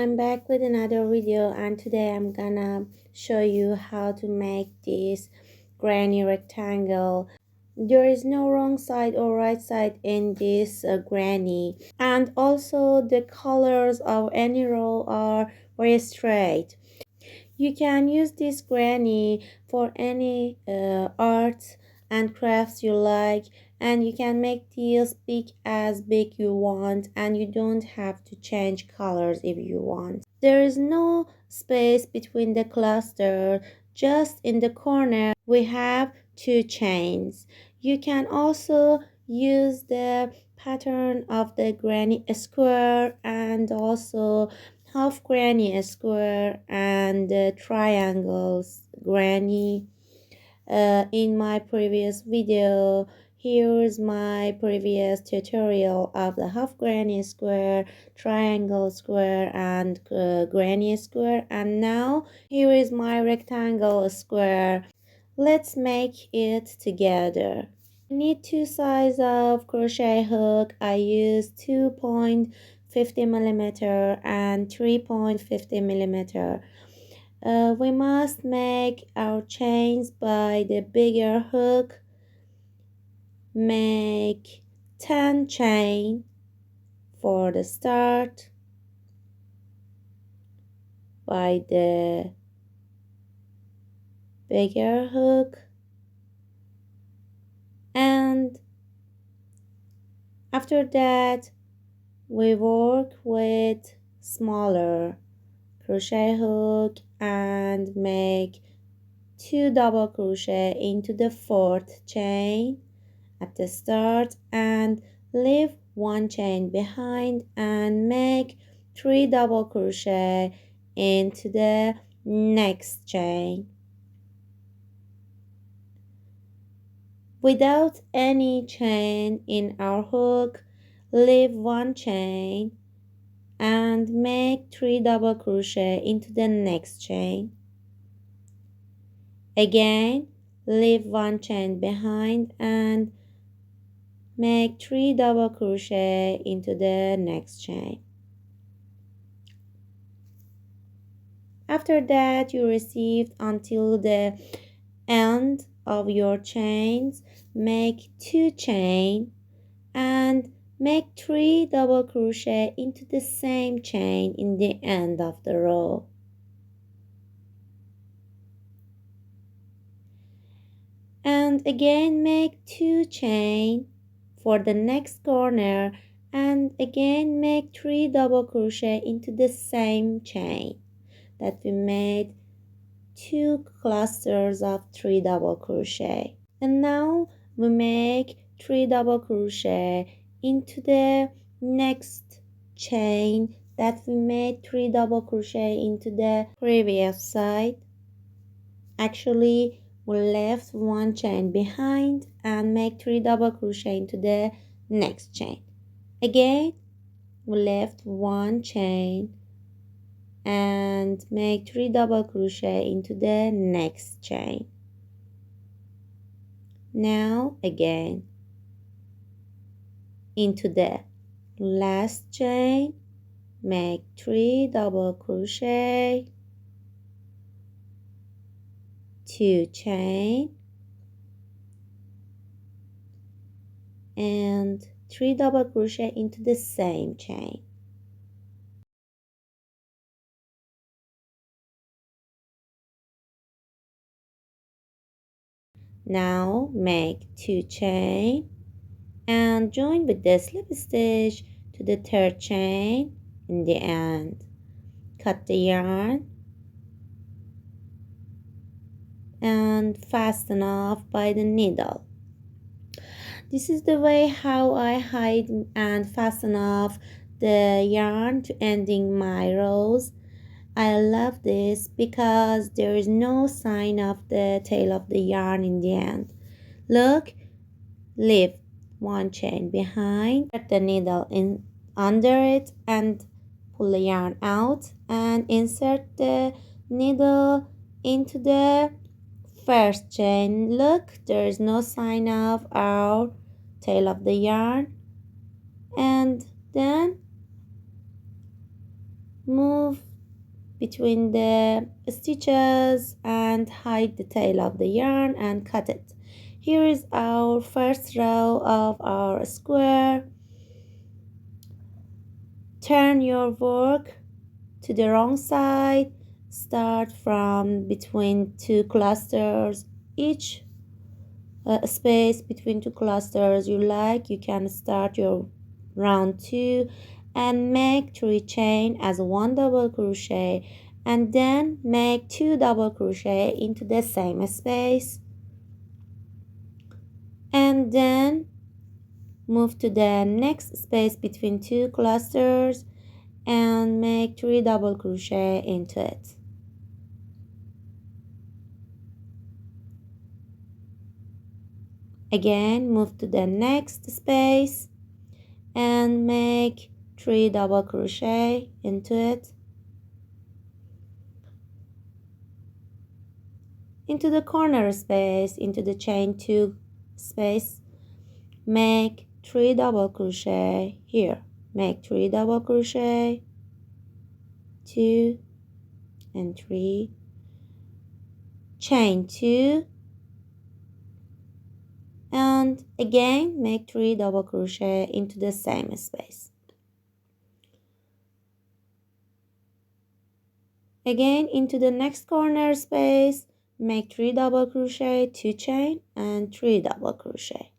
I'm back with another video, and today I'm gonna show you how to make this granny rectangle. There is no wrong side or right side in this granny, and also the colors of any row are very straight. You can use this granny for any arts and crafts you like, and you can make these big as big you want, and you don't have to change colors if you want. There is no space between the cluster. Just in the corner we have two chains. You can also use the pattern of the granny square and also half granny square and triangles granny in my previous video. Here's my previous tutorial of the half granny square, triangle square, and granny square, and now here is my rectangle square. Let's make it together. I need two sides of crochet hook. I use 2.50 millimeter and 3.50 millimeter. We must make our chains by the bigger hook. Make 10 chain for the start by the bigger hook, and after that we work with smaller crochet hook and make 2 double crochet into the fourth chain at the start and leave 1 chain behind and make 3 double crochet into the next chain. Without any chain in our hook, leave 1 chain and make 3 double crochet into the next chain. Again, leave 1 chain behind and make 3 double crochet into the next chain. After that, you received until the end of your chains, make 2 chain and make 3 double crochet into the same chain in the end of the row. And again make 2 chain for the next corner and again make 3 double crochet into the same chain that we made 2 clusters of 3 double crochet. And now we make 3 double crochet into the next chain that we made 3 double crochet into the previous side. Actually, we left 1 chain behind and make 3 double crochet into the next chain. Again, we left 1 chain and make 3 double crochet into the next chain. Now again into the last chain, make 3 double crochet, 2 chain and 3 double crochet into the same chain. Now make 2 chain and join with the slip stitch to the 3rd chain in the end. Cut the yarn and fasten off by the needle. This is the way how I hide and fasten off the yarn to ending my rows. I love this because there is no sign of the tail of the yarn in the end. Look, leave 1 chain behind, put the needle in under it and pull the yarn out and insert the needle into the first chain. Look, there is no sign of our tail of the yarn, and then Move between the stitches and hide the tail of the yarn and cut it. Here is our first row of our square. Turn your work to the wrong side. Start from between two clusters. Each space between two clusters you like, you can start your round 2 and make 3 chain as 1 double crochet, and then make 2 double crochet into the same space, and then move to the next space between two clusters and make 3 double crochet into it. Again, move to the next space and make 3 double crochet into it. Into the corner space, into the chain 2 space, make 3 double crochet here. Make 3 double crochet, 2 and 3, chain 2, and again make 3 double crochet into the same space. Again, into the next corner space, make 3 double crochet, 2 chain and 3 double crochet.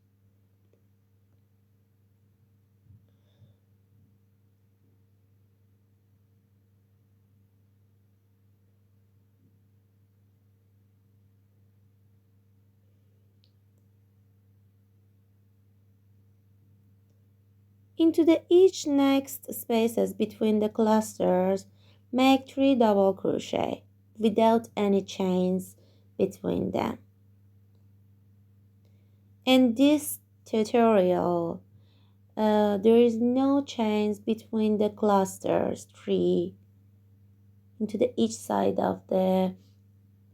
Into the each next spaces between the clusters, make 3 double crochet without any chains between them. In this tutorial, there is no chains between the clusters 3 into the each side of the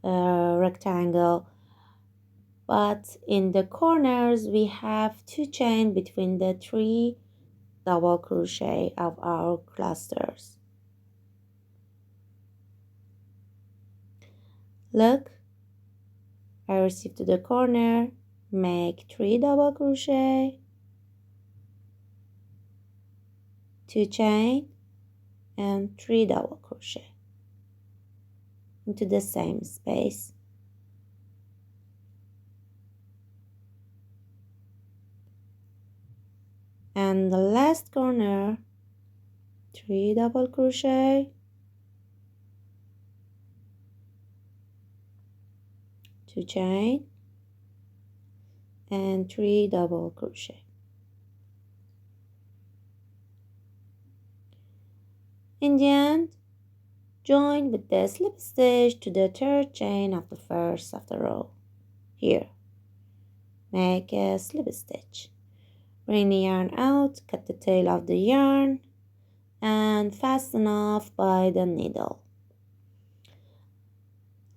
rectangle, but in the corners we have 2 chains between the 3 double crochet of our clusters. Look, I received to the corner, make 3 double crochet, 2 chain and 3 double crochet into the same space. And the last corner, 3 double crochet, 2 chain and 3 double crochet. In the end, join with the slip stitch to the third chain of the first of the row. Here, make a slip stitch. Bring the yarn out, cut the tail of the yarn and fasten off by the needle.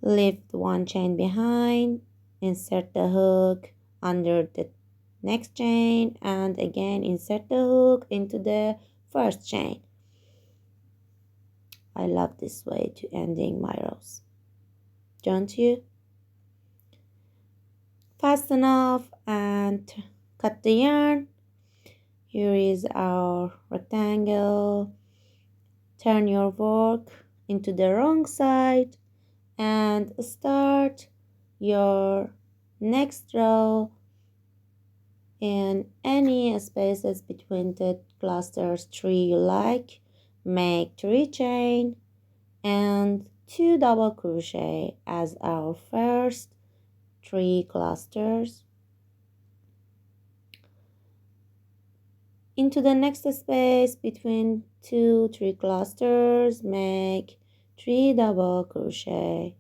Leave one chain behind, insert the hook under the next chain and again insert the hook into the first chain. I love this way to ending my rows, don't you? Fasten off and cut the yarn. Here is our rectangle. Turn your work into the wrong side and start your next row in any spaces between the clusters 3 you like. Make 3 chain and 2 double crochet as our first 3 clusters. Into the next space between 3 clusters, make 3 double crochet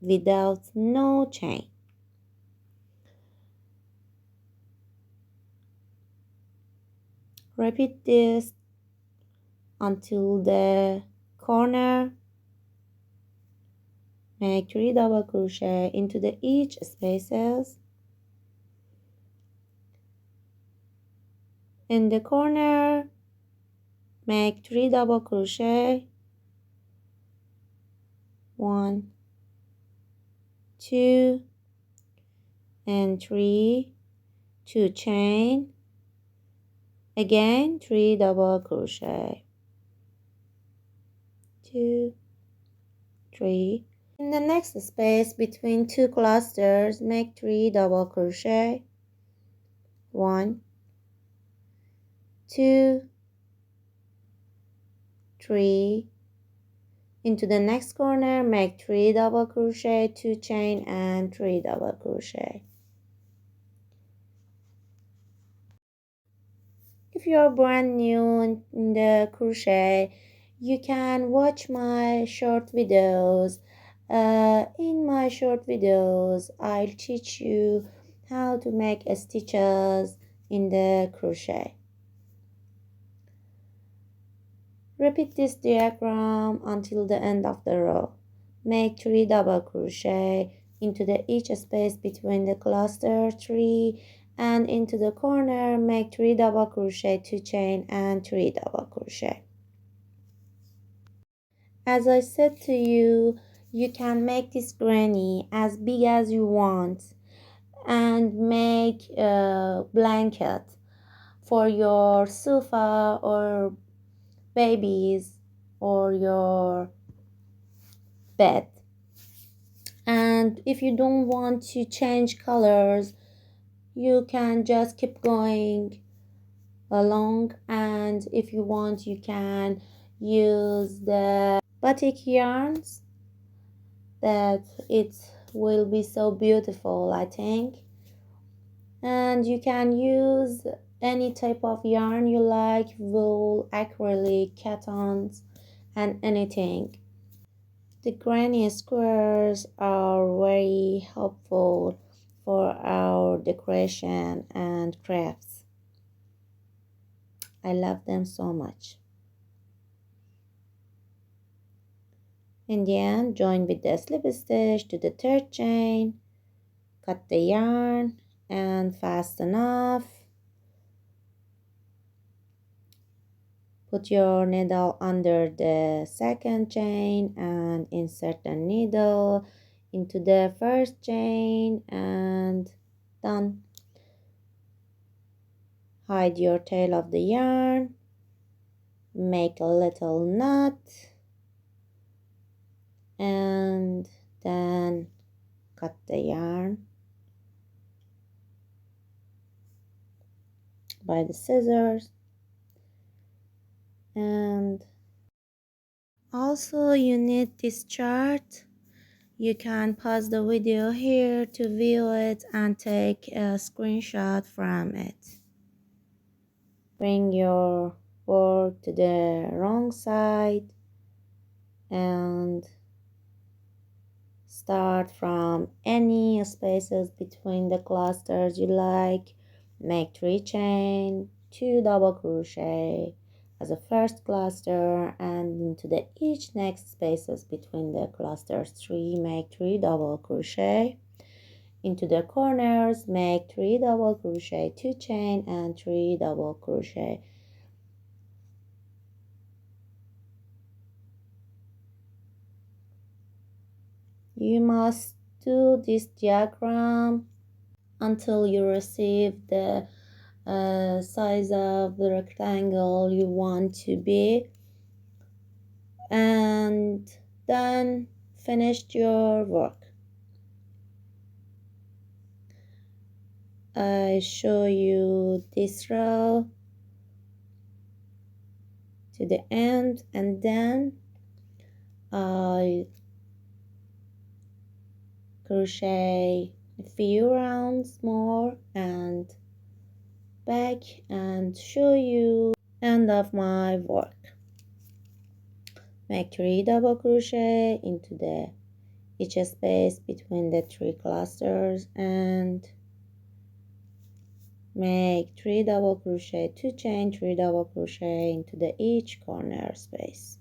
without no chain. Repeat this until the corner. Make 3 double crochet into the each spaces. In the corner, make 3 double crochet, 1, 2, and 3, 2 chain, again 3 double crochet, 2, 3. In the next space between two clusters, make 3 double crochet, 1, 2, 3. Into the next corner, make 3 double crochet, 2 chain, and 3 double crochet. If you're brand new in the crochet, you can watch my short videos. In my short videos, I'll teach you how to make stitches in the crochet. Repeat this diagram until the end of the row. Make 3 double crochet into each space between the cluster 3, and into the corner make 3 double crochet, 2 chain, and 3 double crochet. As I said to you, you can make this granny as big as you want and make a blanket for your sofa or babies or your bed. And if you don't want to change colors, you can just keep going along, and if you want you can use the batik yarns. That it will be so beautiful, I think. And you can use any type of yarn you like, wool, acrylic, cottons, and anything. The granny squares are very helpful for our decoration and crafts. I love them so much. In the end, join with the slip stitch to the third chain, cut the yarn and fasten off. Put your needle under the second chain and insert the needle into the first chain and done. Hide your tail of the yarn, make a little knot, and then cut the yarn by the scissors. And also you need this chart. You can pause the video here to view it and take a screenshot from it. Bring your work to the wrong side and start from any spaces between the clusters you like. Make 3 chain, 2 double crochet as a first cluster, and into each next spaces between the clusters 3, make 3 double crochet. Into the corners make 3 double crochet, 2 chain, and 3 double crochet. You must do this diagram until you receive the size of the rectangle you want to be, and then finished your work. I show you this row to the end, and then I crochet a few rounds more and back and show you end of my work. Make 3 double crochet into each space between the 3 clusters and make 3 double crochet, 2 chain, 3 double crochet into each corner space.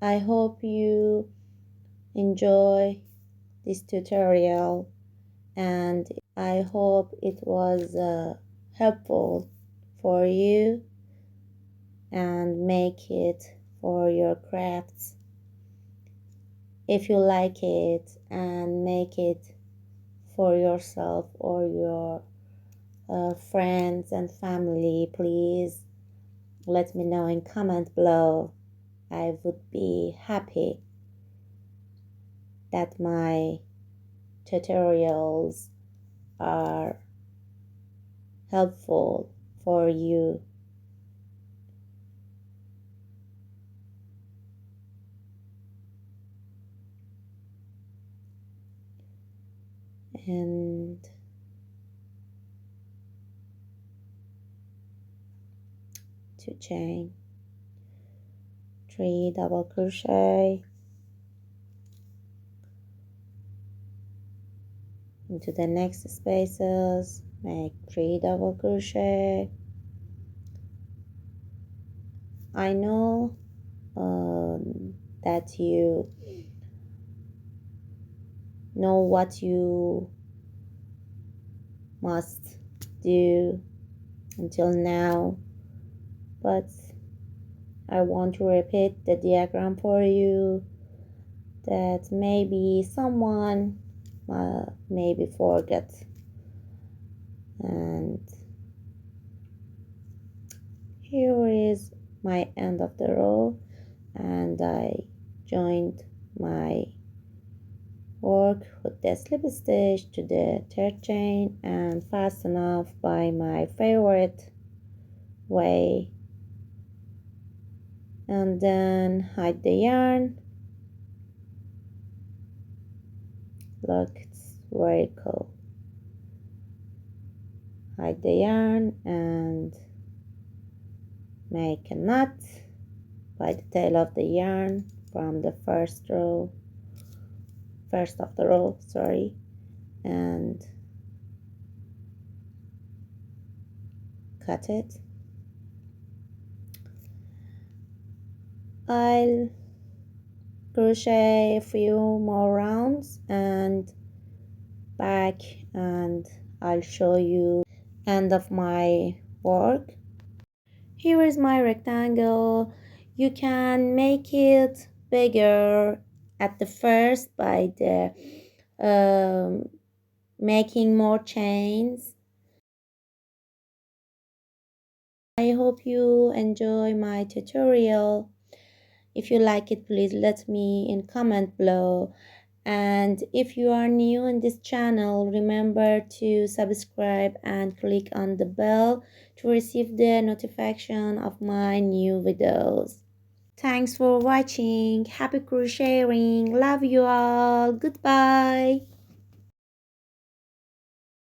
I hope you enjoy this tutorial and I hope it was helpful for you, and make it for your crafts if you like it, and make it for yourself or your friends and family. Please let me know in comment below. I would be happy that my tutorials are helpful for you. And to chain, 3 double crochet into the next spaces, make 3 double crochet. I know that you know what you must do until now, but I want to repeat the diagram for you, that maybe someone maybe forget. And here is my end of the row, and I joined my work with the slip stitch to the third chain and fasten off by my favorite way, and then hide the yarn. Look, it's very cool. Hide the yarn and make a knot by the tail of the yarn from the first of the row, sorry, and cut it. I'll crochet a few more rounds and back, and I'll show you end of my work. Here is my rectangle. You can make it bigger at the first by the making more chains. I hope you enjoy my tutorial. If you like it, please let me in comment below. And if you are new in this channel, remember to subscribe and click on the bell to receive the notification of my new videos. Thanks for watching. Happy crocheting. Love you all. Goodbye.